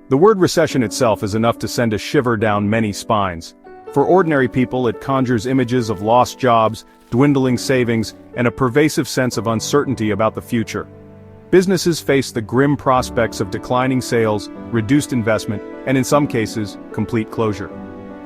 The word recession itself is enough to send a shiver down many spines. For ordinary people, it conjures images of lost jobs, dwindling savings, and a pervasive sense of uncertainty about the future. Businesses face the grim prospects of declining sales, reduced investment, and in some cases, complete closure.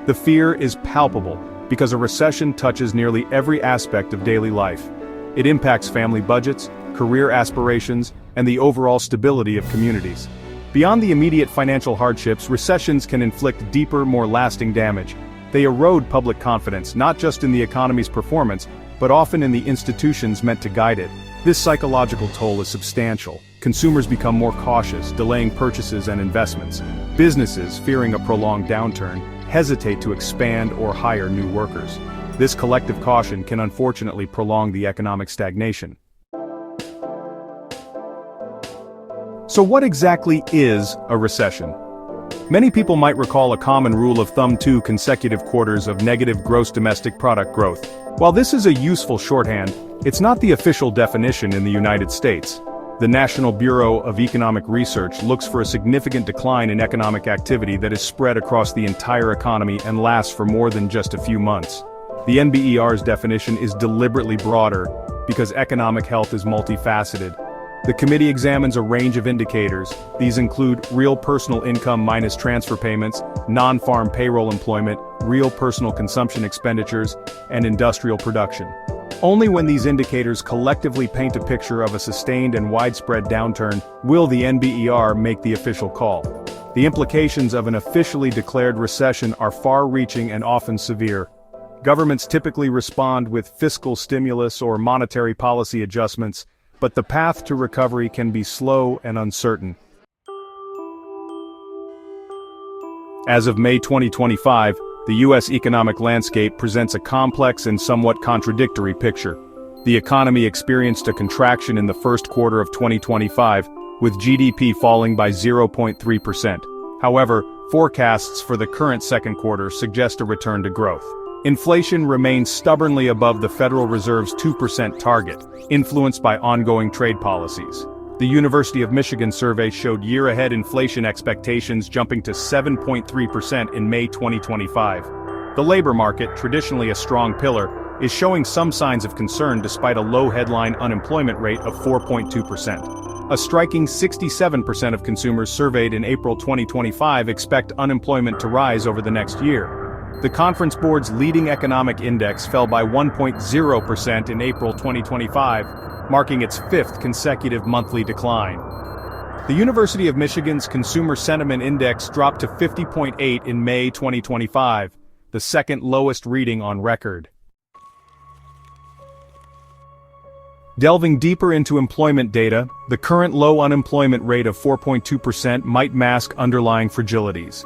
The fear is palpable because a recession touches nearly every aspect of daily life. It impacts family budgets, career aspirations, and the overall stability of communities. Beyond the immediate financial hardships, recessions can inflict deeper, more lasting damage. They erode public confidence, not just in the economy's performance, but often in the institutions meant to guide it. This psychological toll is substantial. Consumers become more cautious, delaying purchases and investments. Businesses, fearing a prolonged downturn, hesitate to expand or hire new workers. This collective caution can unfortunately prolong the economic stagnation. So what exactly is a recession? Many people might recall a common rule of thumb: 2 consecutive quarters of negative gross domestic product growth. While this is a useful shorthand, it's not the official definition in the United States. The National Bureau of Economic Research looks for a significant decline in economic activity that is spread across the entire economy and lasts for more than just a few months. The NBER's definition is deliberately broader because economic health is multifaceted. The committee examines a range of indicators. These include real personal income minus transfer payments, non-farm payroll employment, real personal consumption expenditures, and industrial production. Only when these indicators collectively paint a picture of a sustained and widespread downturn will the NBER make the official call. The implications of an officially declared recession are far-reaching and often severe. Governments typically respond with fiscal stimulus or monetary policy adjustments, but the path to recovery can be slow and uncertain. As of May 2025, the U.S. economic landscape presents a complex and somewhat contradictory picture. The economy experienced a contraction in the first quarter of 2025, with GDP falling by 0.3%. However, forecasts for the current second quarter suggest a return to growth. Inflation remains stubbornly above the Federal Reserve's 2% target, influenced by ongoing trade policies. The University of Michigan survey showed year-ahead inflation expectations jumping to 7.3% in May 2025. The labor market, traditionally a strong pillar, is showing some signs of concern despite a low headline unemployment rate of 4.2%. A striking 67% of consumers surveyed in April 2025 expect unemployment to rise over the next year. The Conference Board's leading economic index fell by 1.0% in April 2025, marking its 5th consecutive monthly decline. The University of Michigan's Consumer Sentiment Index dropped to 50.8 in May 2025, the second lowest reading on record. Delving deeper into employment data, the current low unemployment rate of 4.2% might mask underlying fragilities.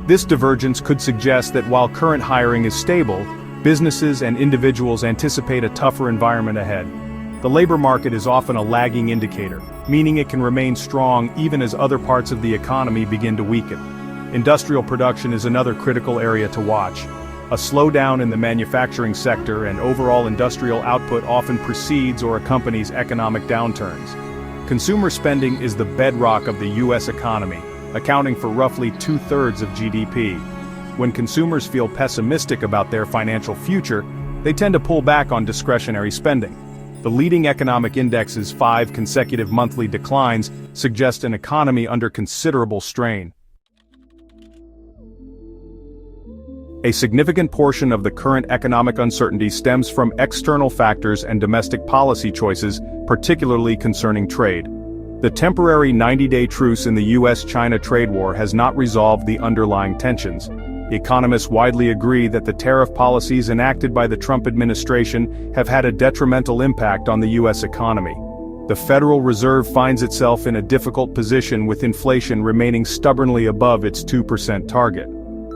This divergence could suggest that while current hiring is stable, businesses and individuals anticipate a tougher environment ahead. The labor market is often a lagging indicator, meaning it can remain strong even as other parts of the economy begin to weaken. Industrial production is another critical area to watch. A slowdown in the manufacturing sector and overall industrial output often precedes or accompanies economic downturns. Consumer spending is the bedrock of the U.S. economy, accounting for roughly 2/3 of GDP. When consumers feel pessimistic about their financial future, they tend to pull back on discretionary spending. The leading economic index's 5 consecutive monthly declines suggest an economy under considerable strain. A significant portion of the current economic uncertainty stems from external factors and domestic policy choices, particularly concerning trade. The temporary 90-day truce in the US-China trade war has not resolved the underlying tensions. Economists widely agree that the tariff policies enacted by the Trump administration have had a detrimental impact on the U.S. economy. The Federal Reserve finds itself in a difficult position with inflation remaining stubbornly above its 2% target.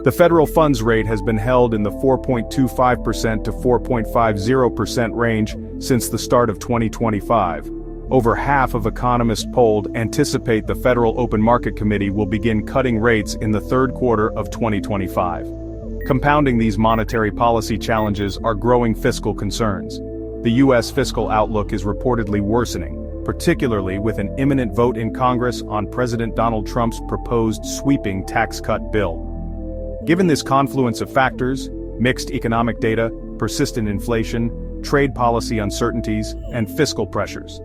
The federal funds rate has been held in the 4.25% to 4.50% range since the start of 2025. Over half of economists polled anticipate the Federal Open Market Committee will begin cutting rates in the third quarter of 2025. Compounding these monetary policy challenges are growing fiscal concerns. The U.S. fiscal outlook is reportedly worsening, particularly with an imminent vote in Congress on President Donald Trump's proposed sweeping tax cut bill. Given this confluence of factors, mixed economic data, persistent inflation, trade policy uncertainties, and fiscal pressures,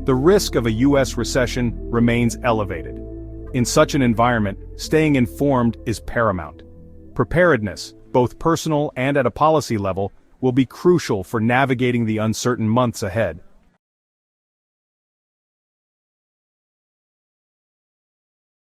the risk of a US recession remains elevated. In such an environment, staying informed is paramount. Preparedness, both personal and at a policy level, will be crucial for navigating the uncertain months ahead.